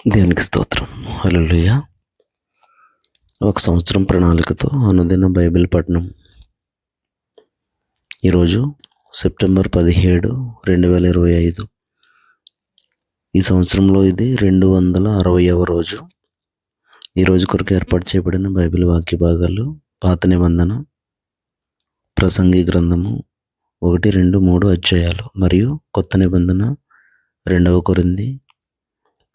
దేవునికి స్తోత్రం. హల్లెలూయా. ఒక సంవత్సరం ప్రణాళికతో అనుదిన బైబిల్ పఠనం. ఈరోజు సెప్టెంబర్ 17, 2025. ఈ సంవత్సరంలో ఇది 260వ రోజు. ఈ రోజు కొరకు ఏర్పాటు చేయబడిన బైబిల్ వాక్య భాగాలు పాత నిబంధన, ప్రసంగి గ్రంథము 1, 2, 3 అధ్యాయాలు మరియు కొత్త నిబంధన 2వ కొరింథీ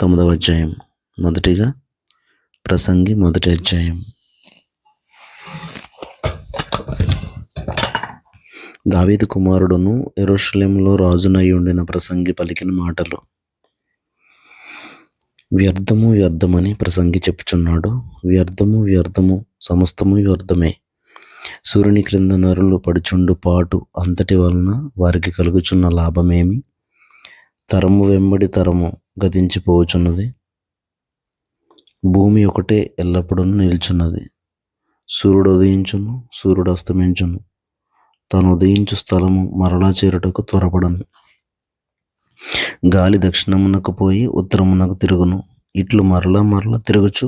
9వ అధ్యాయం. మొదటిగా ప్రసంగి 1వ అధ్యాయం. దావీదు కుమారుడును యెరూషలేములో రాజునై ఉండిన ప్రసంగి పలికిన మాటలు. వ్యర్థము వ్యర్థమని ప్రసంగి చెప్పుచున్నాడు. వ్యర్థము వ్యర్థము, సమస్తము వ్యర్థమే. సూర్యుని క్రింద నరులు పడుచుండు పాటు అంతటి వలన వారికి కలుగుచున్న లాభమేమి? తరము వెంబడి తరము గతించిపోవచున్నది. భూమి ఒకటే ఎల్లప్పుడూ నిల్చున్నది. సూర్యుడు ఉదయించును, సూర్యుడు అస్తమించును. తాను ఉదయించు స్థలము మరలా చేరుటకు త్వరపడను. గాలి దక్షిణమునకు పోయి ఉత్తరమునకు తిరుగును. ఇట్లు మరలా మరలా తిరుగుచు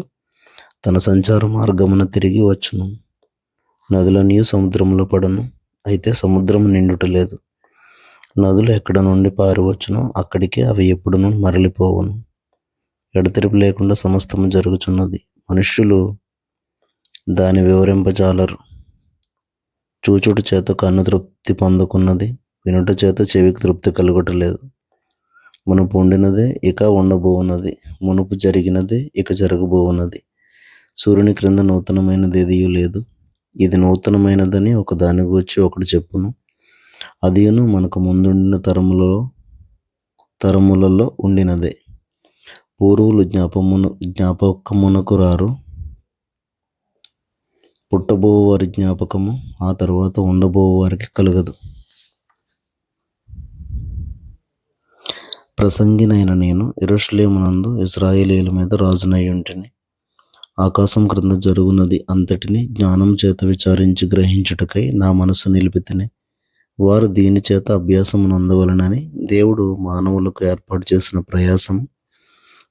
తన సంచార మార్గమున తిరిగి వచ్చును. నదులన్నీ సముద్రంలో పడను, అయితే సముద్రము నిండుట లేదు. నదులు ఎక్కడ నుండి పారివచ్చునో అక్కడికి అవి ఎప్పుడునూ మరలిపోవును. ఎడతెరిపి లేకుండా సమస్తము జరుగుచున్నది. మనుష్యులు దాని వివరింపజాలరు. చూచుట చేత కన్ను తృప్తి పొందుకున్నది, వినుట చేత చెవికి తృప్తి కలుగుటలేదు. మునుపు ఉండినదే ఇక ఉండబోవున్నది, మునుపు జరిగినదే ఇక జరగబోవున్నది. సూర్యుని క్రింద నూతనమైనది ఏదియూ లేదు. ఇది నూతనమైనదని ఒక దాని గూర్చి ఒకడు చెప్పును. అదియును మనకు ముందుండిన తరములలో ఉండినదే. పూర్వులు జ్ఞాపకమునకు రారు. పుట్టబోవు వారి జ్ఞాపకము ఆ తర్వాత ఉండబోవు వారికి కలగదు. ప్రసంగినైన నేను యెరూషలేమునందు ఇశ్రాయేలీయుల మీద రాజునై ఉంటిని. ఆకాశం క్రింద జరుగునది అంతటిని జ్ఞానం చేత విచారించి గ్రహించుటకై నా మనసు నిలిపితిని. వారు దీని చేత అభ్యాసము నొందవలనని దేవుడు మానవులకు ఏర్పాటు చేసిన ప్రయాసం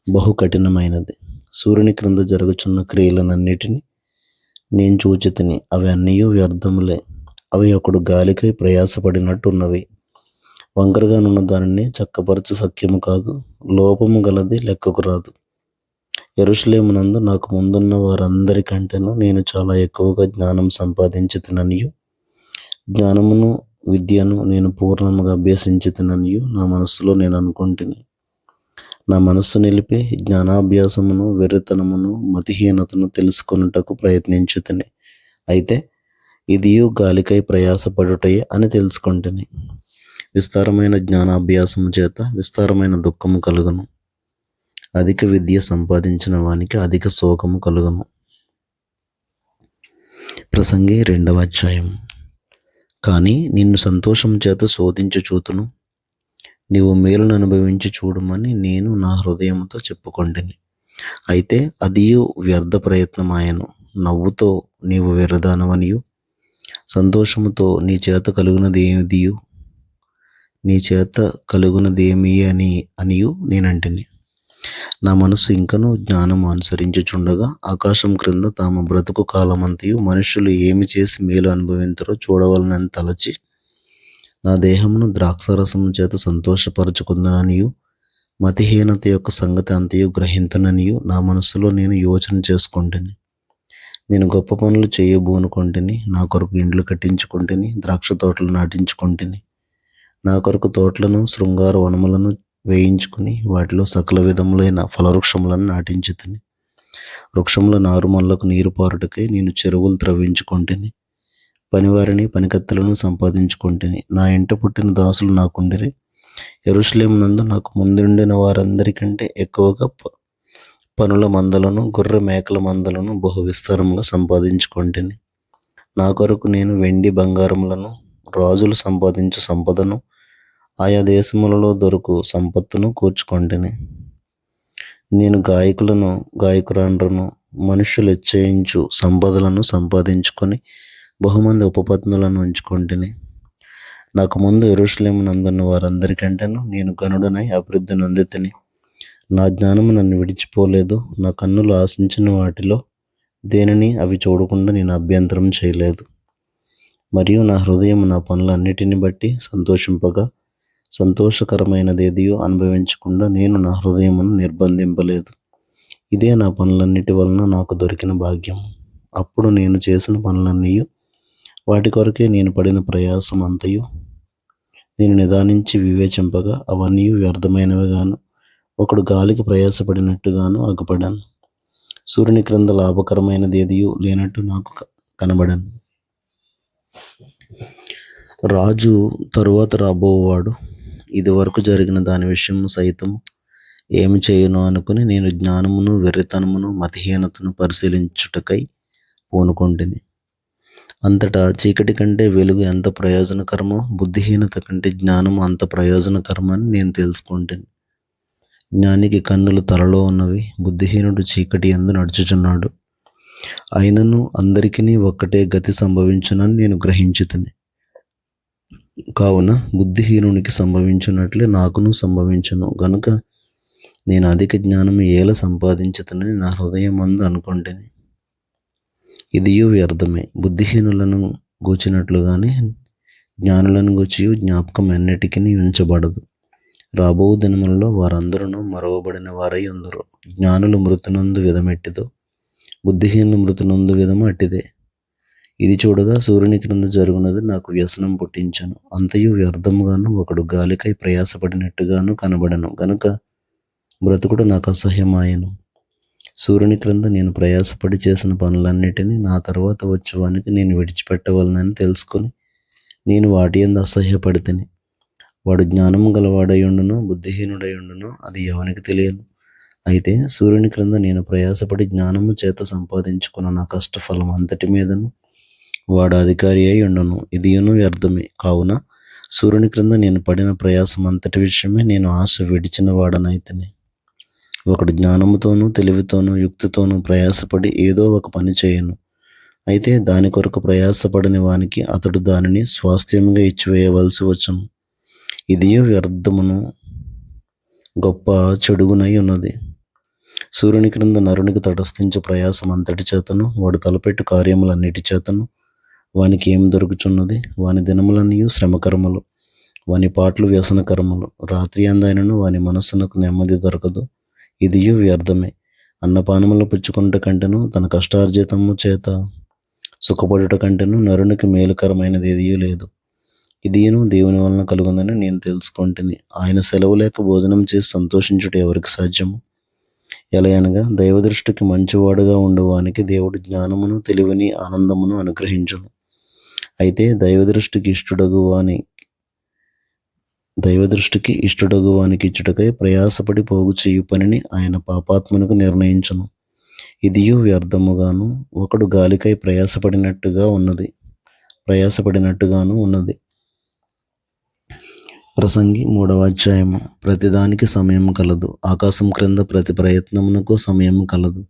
బహు కఠినమైనది. సూర్యుని క్రింద జరుగుచున్న క్రియలనన్నిటినీ నేను చూచితిని. అవి అన్నీయూ వ్యర్థములే. అవి ఒకడు గాలికై ప్రయాసపడినట్టున్నవి. వంకరగానున్న దానిని చక్కపరచు సఖ్యము కాదు. లోపము గలది లెక్కకు రాదు. యెరూషలేమునందు నాకు ముందున్న వారందరికంటేను నేను చాలా ఎక్కువగా జ్ఞానం సంపాదించితిననియు, జ్ఞానమును విద్యను నేను పూర్ణముగా అభ్యసించితిననియు నా మనస్సులో నేను అనుకుంటుని. నా మనస్సు నిలిపి జ్ఞానాభ్యాసమును, వెర్రితనమును, మతిహీనతను తెలుసుకొనుటకు ప్రయత్నించుతిని. అయితే ఇదియు గాలికై ప్రయాసపడుటయే అని తెలుసుకొంటిని. విస్తారమైన జ్ఞానాభ్యాసము చేత విస్తారమైన దుఃఖము కలుగును. అధిక విద్య సంపాదించిన వానికి అధిక శోకము కలుగును. ప్రసంగి 2వ అధ్యాయం. కానీ నిన్ను సంతోషం చేత శోధించి చూతును, నీవు మేలును అనుభవించి చూడమని నేను నా హృదయముతో చెప్పుకొంటిని. అయితే అదియు వ్యర్థ ప్రయత్నమాయను. నవ్వుతో నీవు వెర్రదానవనియు, సంతోషముతో నీ చేత కలుగునదేమి అనియు నేనంటిని. నా మనసు ఇంకనూ జ్ఞానము అనుసరించుచుండగా ఆకాశం క్రింద తాము బ్రతుకు కాలమంతయు మనుషులు ఏమి చేసి మేలు అనుభవించరో చూడవలనని తలచి నా దేహమును ద్రాక్షారసము చేత సంతోషపరచుకుందననియు, మతిహీనత యొక్క సంగతి అంతయు గ్రహింతననియు నా మనసులో నేను యోచన చేసుకొంటిని. నేను గొప్ప పనులు చేయబూనుకొంటిని. నా కొరకు ఇండ్లు కట్టించుకొంటిని, ద్రాక్ష తోటలు నాటించుకొంటిని. నా కొరకు తోటలను, శృంగార వనములను వేయించుకుని వాటిలో సకల విధములైన ఫలవృక్షములను నాటించితిని. వృక్షముల నారుమల్లకు నీరు పారుటకై నేను చెరువులు త్రవ్వించుకొంటిని. పనివారిని, పనికత్తెలను సంపాదించుకొంటిని. నా ఇంట పుట్టిన దాసులు నాకుండిరి. యెరూషలేమునందు నాకు ముందుండిన వారందరికంటే ఎక్కువగా పనుల మందలను, గొర్రె మేకల మందలను బహు విస్తారముగా సంపాదించుకొంటిని. నా కొరకు నేను వెండి బంగారములను, రాజులు సంపాదించు సంపదను, ఆయా దేశములలో దొరుకు సంపత్తును కూర్చుకొంటిని. నేను గాయకురాండ్రను, మనుష్యులు ఇచ్చేయించు సంపదలను సంపాదించుకొని బహుమంది ఉపపత్నులను ఉంచుకొంటిని. నాకు ముందు యెరూషలేమునందున్న వారందరికంటేను నేను గనుడనై అభివృద్ధి నొందితిని. నా జ్ఞానము నన్ను విడిచిపోలేదు. నా కన్నులు ఆశించిన వాటిలో దేనిని అవి చూడకుండా నేను అభ్యంతరం చేయలేదు. మరియు నా హృదయం నా పనులన్నిటిని బట్టి సంతోషింపగా సంతోషకరమైనదేదియో అనుభవించకుండా నేను నా హృదయమును నిర్బంధింపలేదు. ఇదే నా పనులన్నిటి వలన నాకు దొరికిన భాగ్యం. అప్పుడు నేను చేసిన పనులన్నీ, వాటి కొరకే నేను పడిన ప్రయాసం అంతయు నేను నిదానించి వివేచింపగా అవన్నీ వ్యర్థమైనవిగాను, ఒకడు గాలికి ప్రయాసపడినట్టుగాను అగుపడాను. సూర్యుని క్రింద లాభకరమైనదేదియూ లేనట్టు నాకు కనబడాను. రాజు తరువాత రాబోవాడు ఇదివరకు జరిగిన దాని విషయం సైతం ఏమి చేయును అనుకుని నేను జ్ఞానమును, వెర్రితనమును, మతిహీనతను పరిశీలించుటకై పూనుకొంటిని. అంతటా చీకటి కంటే వెలుగు ఎంత ప్రయోజనకరమో, బుద్ధిహీనత కంటే జ్ఞానము అంత ప్రయోజనకరమని నేను తెలుసుకుంటాను. జ్ఞానికి కన్నులు తలలో ఉన్నవి, బుద్ధిహీనుడు చీకటి యందు నడుచుచున్నాడు. అయినను అందరికీ ఒక్కటే గతి సంభవించునని నేను గ్రహించితిని. కావున బుద్ధిహీనునికి సంభవించున్నట్లే నాకును సంభవించును గనుక నేను అధిక జ్ఞానము ఏల సంపాదించుతనని నా హృదయమందు అనుకొంటిని. ఇదియు వ్యర్థమే. బుద్ధిహీనులను గూచినట్లుగానే జ్ఞానులను గూర్చియు జ్ఞాపకం ఎన్నటికీ ఉంచబడదు. రాబో దినములలో వారందరూ మరవబడిన వారై ఉందరు. జ్ఞానులు మృతునందు విధమెట్టిదో, బుద్ధిహీనులు మృతునందు విధము అట్టిదే. ఇది చూడగా సూర్యుని క్రింద జరుగునది నాకు వ్యసనం పుట్టించను. అంతయు వ్యర్థముగాను, ఒకడు గాలికై ప్రయాసపడినట్టుగాను కనబడను గనుక బ్రతుకుడు నాకు అసహ్యమాయను. సూర్యుని క్రింద నేను ప్రయాసపడి చేసిన పనులన్నిటినీ నా తర్వాత వచ్చేవానికి నేను విడిచిపెట్టవలనని తెలుసుకొని నేను వాటి యందు అసహ్యపడితిని. వాడు జ్ఞానము గలవాడయుండునో బుద్ధిహీనుడయుండునో అది ఎవనికి తెలియను. అయితే సూర్యుని క్రింద నేను ప్రయాసపడి జ్ఞానము చేత సంపాదించుకున్న నా కష్టఫలం అంతటి మీదను వాడు అధికారి అయి ఉండును. ఇదియును వ్యర్థమే. కావున సూర్యుని క్రింద నేను పడిన ప్రయాసం అంతటి విషయమే నేను ఆశ విడిచిన వాడనైతిని. ఒకడు జ్ఞానముతోనూ తెలివితోనూ యుక్తితోనూ ప్రయాసపడి ఏదో ఒక పని చేయను. అయితే దాని కొరకు ప్రయాసపడని వానికి అతడు దానిని స్వాస్థ్యముగా ఇచ్చివేయవలసి వచ్చును. ఇదియు వ్యర్థమును గొప్ప చెడుగునై ఉన్నది. సూర్యుని క్రింద నరునికి తటస్థించు ప్రయాసం అంతటి చేతను వాడు తలపెట్టు కార్యములన్నిటి చేతను వానికి ఏం దొరుకుచున్నది? వాని దినములన్నీ శ్రమకరములు, వాని పాటలు వ్యసనకరములు. రాత్రి అందైనను వాని మనస్సునకు నెమ్మది దొరకదు. ఇదియు వ్యర్థమే. అన్నపానములు పుచ్చుకొనుట కంటెను తన కష్టార్జితము చేత సుఖపడుట కంటెను నరునికి మేలుకరమైనది ఏదియూ లేదు. ఇదియును దేవుని వలన కలుగుందని నేను తెలుసుకొంటిని. ఆయన సెలవు లేక భోజనం చేసి సంతోషించుట ఎవరికి సాధ్యము? ఎలయనగా దైవదృష్టికి మంచివాడుగా ఉండువానికి దేవుడు జ్ఞానమును, తెలివిని, ఆనందమును అనుగ్రహించును. అయితే దైవదృష్టికి ఇష్టడగు వానికి ఇచ్చుటకై ప్రయాసపడి పోగు చేయు పనిని ఆయన పాపాత్మనకు నిర్ణయించును. ఇదియు వ్యర్థముగాను, ఒకడు గాలికై ప్రయాసపడినట్టుగాను ఉన్నది. ప్రసంగి 3వ అధ్యాయము. ప్రతిదానికి సమయం కలదు. ఆకాశం క్రింద ప్రతి ప్రయత్నమునకు సమయం కలదు.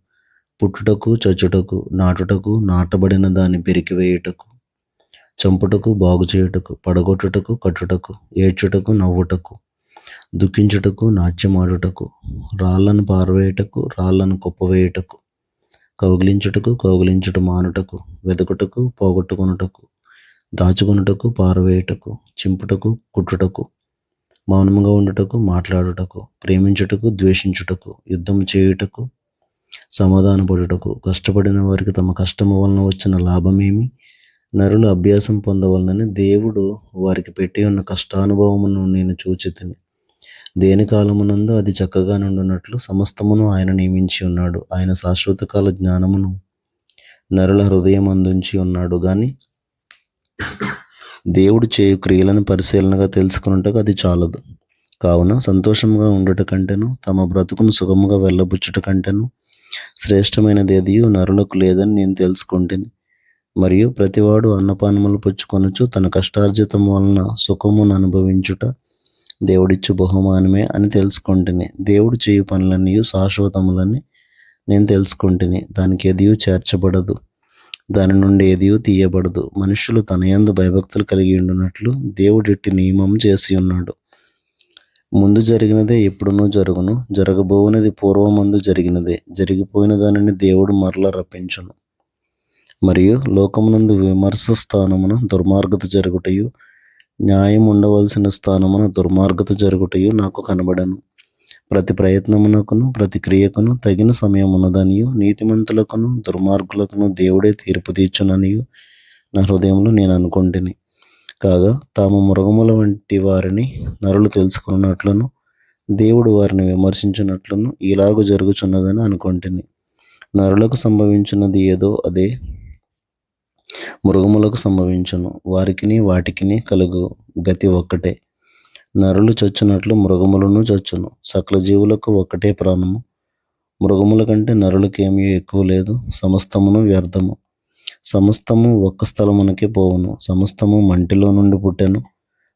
పుట్టుటకు, చచ్చుటకు, నాటుటకు, నాటబడిన దాన్ని పెరికివేయుటకు, చంపుటకు, బాగు చేయుటకు, పడగొట్టుటకు, కట్టుటకు, ఏడ్చుటకు, నవ్వుటకు, దుఃఖించుటకు, నాట్యమాడుటకు, రాళ్లను పారవేయుటకు, రాళ్లను కుప్పవేయుటకు, కౌగిలించుట మానుటకు, వెదకుటకు, పోగొట్టుకొనుటకు, దాచుకొనుటకు, పారవేయుటకు, చింపుటకు, కుట్టుటకు, మౌనముగా ఉండుటకు, మాట్లాడుటకు, ప్రేమించుటకు, ద్వేషించుటకు, యుద్ధము చేయుటకు, సమాధానపడుటకు, కష్టపడిన వారికి తమ కష్టము వలన వచ్చిన లాభమేమి? నరులు అభ్యాసం పొందవలనని దేవుడు వారికి పెట్టి ఉన్న కష్టానుభవమును నేను చూచితిని. దేని కాలమునందు అది చక్కగా నుండునట్లు సమస్తమును ఆయన నియమించి ఉన్నాడు. ఆయన శాశ్వత కాల జ్ఞానమును నరుల హృదయం అందించి ఉన్నాడు గాని దేవుడు చేయు క్రియలను పరిశీలనగా తెలుసుకున్నట్టుగా అది చాలదు. కావున సంతోషంగా ఉండుట కంటేను తమ బ్రతుకును సుఖముగా వెళ్ళబుచ్చుట కంటేను శ్రేష్టమైనదేదియు నరులకు లేదని నేను తెలుసుకుంటేని. మరియు ప్రతివాడు అన్నపానములు పుచ్చుకొనుచు తన కష్టార్జితం వలన సుఖమును అనుభవించుట దేవుడిచ్చు బహుమానమే అని తెలుసుకుంటుని. దేవుడు చేయు పనులన్నీ శాశ్వతములని నేను తెలుసుకుంటుని. దానికి ఎదియు చేర్చబడదు, దాని నుండి ఎదియు తీయబడదు. మనుషులు తన యందు భయభక్తులు కలిగి ఉండునట్లు దేవుడు ఇట్టి నియమం చేసి ఉన్నాడు. ముందు జరిగినదే ఎప్పుడునూ జరుగును, జరగబోవునది పూర్వమందు జరిగినదే, జరిగిపోయిన దానిని దేవుడు మరల రప్పించును. మరియు లోకమునందు విమర్శ స్థానమున దుర్మార్గత జరుగుటయు, న్యాయం ఉండవలసిన స్థానమున దుర్మార్గత జరుగుటయు నాకు కనబడను. ప్రతి ప్రయత్నమునకును ప్రతి క్రియకును తగిన సమయం ఉన్నదనియు, నీతిమంతులకును దుర్మార్గులకును దేవుడే తీర్పు తీర్చుననియు నా హృదయంలో నేను అనుకొంటిని. కాగా తాము మృగముల వంటి వారిని నరులు తెలుసుకున్నట్లును, దేవుడు వారిని విమర్శించినట్లును ఇలాగూ జరుగుచున్నదని అనుకొంటిని. నరులకు సంభవించున్నది ఏదో అదే మృగములకు సంభవించును. వారికిని వాటికిని కలుగు గతి ఒక్కటే. నరులు చచ్చునట్లు మృగములను చచ్చును. సకల జీవులకు ఒక్కటే ప్రాణము. మృగముల కంటే నరులకేమీ ఎక్కువ లేదు. సమస్తమును వ్యర్థము. సమస్తము ఒక్క స్థలమునకే పోవును. సమస్తము మంటిలో నుండి పుట్టెను.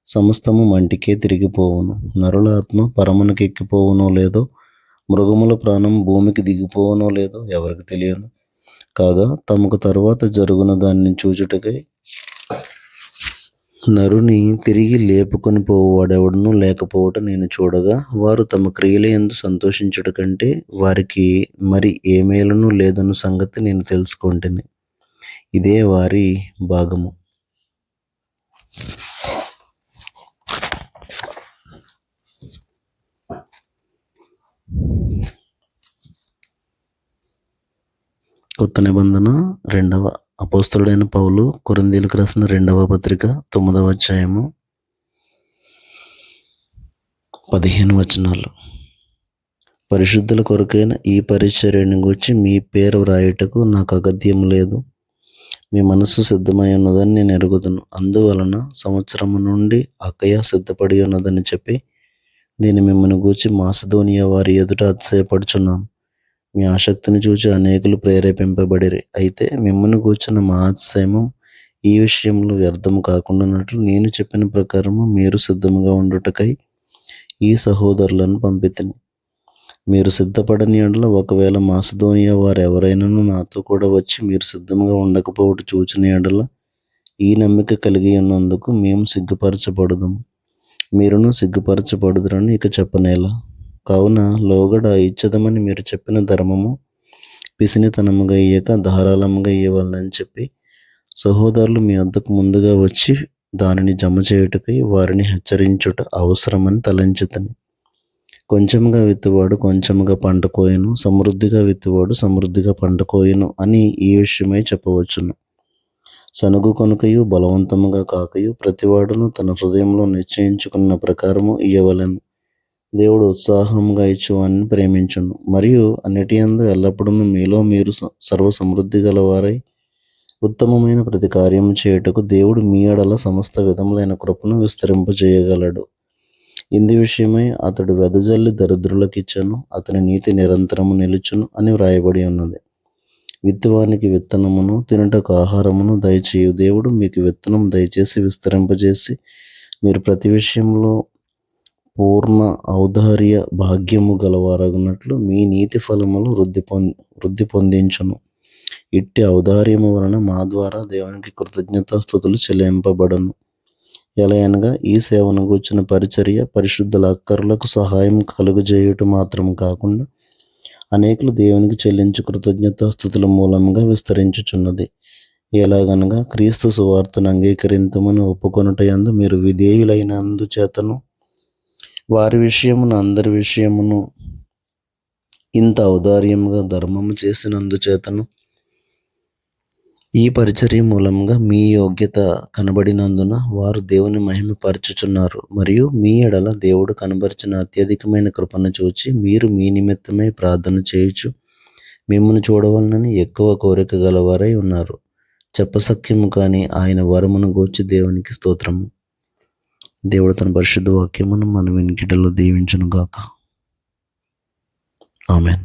సమస్తము మంటికే తిరిగిపోవును. నరుల ఆత్మ పరమునకు ఎక్కిపోవునో లేదో, మృగముల ప్రాణం భూమికి దిగిపోవునో లేదో ఎవరికి తెలియను. కాగా తమకు తరువాత జరుగున దాన్ని చూచుటకై నరుని తిరిగి లేపుకొని పోవాడెవడను లేకపోవట నేను చూడగా, వారు తమ క్రియల యందు సంతోషించుట కంటే వారికి మరి ఏ మేలును లేదన్న సంగతి నేను తెలుసుకొంటిని. ఇదే వారి భాగము. కొత్త నిబంధన రెండవ అపోస్తలుడైన పౌలు కొరింథీయులకు రాసిన 2వ పత్రిక 9వ అధ్యాయము 15 వచనాలు. పరిశుద్ధుల కొరకైన ఈ పరిచర్యను గూర్చి మీ పేరు వ్రాయుటకు నాకు అగత్యం లేదు. మీ మనస్సు సిద్ధమై ఉన్నదని నేను ఎరుగుదును. అందువలన సంవత్సరము నుండి అకయ సిద్ధపడి ఉన్నదని చెప్పి నేను మిమ్మల్ని గూర్చి మాసిదోనియా వారి ఎదుట అతిశయపడుచున్నాను. మీ ఆసక్తిని చూచి అనేకులు ప్రేరేపింపబడిరి. అయితే మిమ్మల్ని గూర్చిన మా అతిశయము ఈ విషయంలో వ్యర్థము కాకుండానట్లు నేను చెప్పిన ప్రకారము మీరు సిద్ధముగా ఉండుటకై ఈ సహోదరులను పంపితిని. మీరు సిద్ధపడని యెడల ఒకవేళ మాసిదోనియా వారు ఎవరైనాను నాతో కూడా వచ్చి మీరు సిద్ధంగా ఉండకపోవట చూచిన యెడల ఈ నమ్మిక కలిగి ఉన్నందుకు మేము సిగ్గుపరచబడుదుము, మీరును సిగ్గుపరచబడుదురని ఇక చెప్పనేలా. కావున లోగడ ఇచ్చదమని మీరు చెప్పిన ధర్మము పిసినితనముగా ఇయ్యక ధారాళముగా ఇయ్యవలనని చెప్పి సహోదరులు మీ వద్దకు ముందుగా వచ్చి దానిని జమ చేయుటకై వారిని హెచ్చరించుట అవసరమని తలంచితిని. కొంచెముగా విత్తువాడు కొంచెముగా పంట కోయను, సమృద్ధిగా విత్తువాడు సమృద్ధిగా పంట కోయను అని ఈ విషయమై చెప్పవచ్చును. సనుగు కొనుకయు బలవంతముగా కాకయు ప్రతివాడును తన హృదయంలో నిశ్చయించుకున్న ప్రకారము ఇయ్యవలెను. దేవుడు ఉత్సాహంగా ఇచ్చువాన్ని ప్రేమించును. మరియు అన్నిటి యందు ఎల్లప్పుడూ మీలో మీరు సర్వ సమృద్ధి గలవారై ఉత్తమమైన ప్రతి కార్యము చేయుటకు దేవుడు మీ ఎడల సమస్త విధములైన కృపను విస్తరింపజేయగలడు. ఇందు విషయమై అతడు వెదజల్లి దరిద్రులకిచ్చెను, అతని నీతి నిరంతరము నిలుచును అని వ్రాయబడి ఉన్నది. విత్తువానికి విత్తనమును తినుటకు ఆహారమును దయచేయు దేవుడు మీకు విత్తనం దయచేసి విస్తరింపజేసి మీరు ప్రతి విషయంలో పూర్ణ ఔదార్య భాగ్యము గలవారగునట్లు మీ నీతి ఫలములు వృద్ధి పొందించును. ఇట్టి ఔదార్యము వలన మా ద్వారా దేవునికి కృతజ్ఞతాస్తుతులు చెల్లింపబడను. ఎలయనగా ఈ సేవను గూర్చిన పరిచర్య పరిశుద్ధుల అక్కర్లకు సహాయం కలుగజేయుట మాత్రం కాకుండా అనేకులు దేవునికి చెల్లించు కృతజ్ఞతాస్తుతుల మూలంగా విస్తరించుచున్నది. ఎలాగనగా క్రీస్తు సువార్తను అంగీకరింతమని ఒప్పుకొనుట యందు మీరు విధేయులైనందుచేతను వారి విషయమున అందరి విషయమును ఇంత ఔదార్యముగా ధర్మము చేసినందుచేతను ఈ పరిచర్య మూలంగా మీ యోగ్యత కనబడినందున వారు దేవుని మహిమపరచుచున్నారు. మరియు మీ ఎడల దేవుడు కనబరిచిన అత్యధికమైన కృపను చూచి మీరు మీ నిమిత్తమై ప్రార్థన చేయుచు మిమ్మల్ని చూడవలనని ఎక్కువ కోరిక గలవారై ఉన్నారు. చెప్పసఖ్యము కాని ఆయన వరమును గూర్చి దేవునికి స్తోత్రము. దేవుడు తన పరిశుద్ధ వాక్యమును మన వెనుకిటలో దీవించును గాక. ఆమెన్.